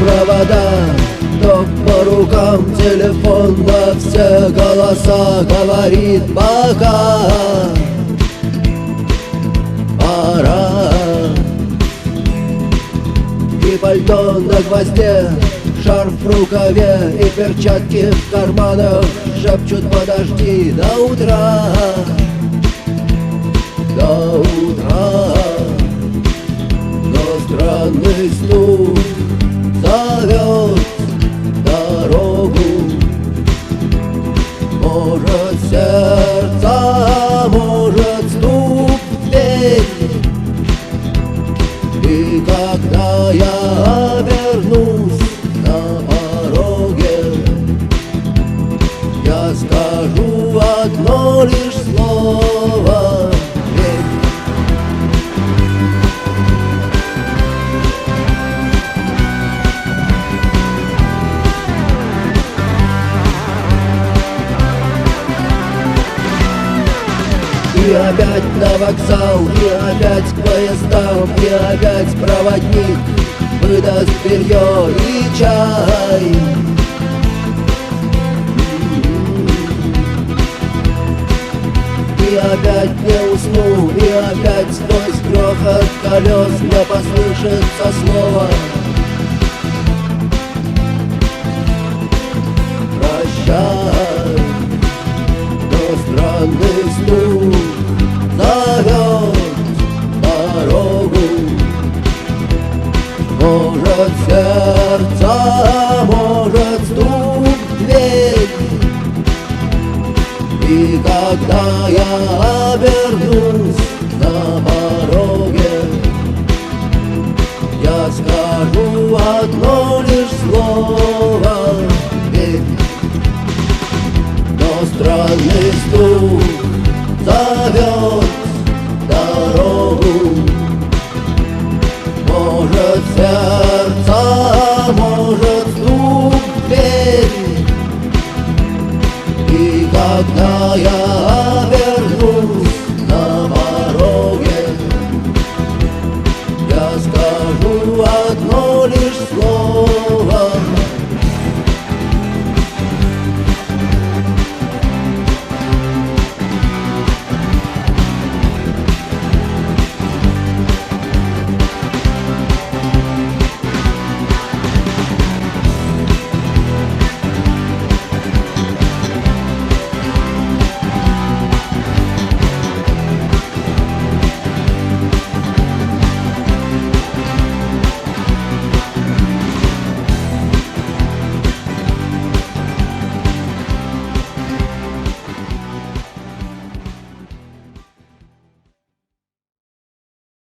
провода, ток по рукам, телефон на все голоса говорит пока. Пора. И пальто на гвозде, шарф в рукаве и перчатки в карманах шепчут: подожди до утра, до утра. Но странный стук зовет дорогу. Может, сердце, может, стук в дверь. И когда я обернусь на пороге, я скажу одно лишь слово: верь. И опять на вокзал, и опять к поездам, и опять проводник выдаст белье и чай. И опять не усну, и опять сквозь грохот колес мне послышится слово: прощай. Но странный стук зовет дорогу. Может, сердце, может, стук в дверь. И когда я обернусь на пороге, я скажу одно лишь слово: верь. Но странный стук зовет дорогу. Может, сердце, может, стук в дверь. И когда я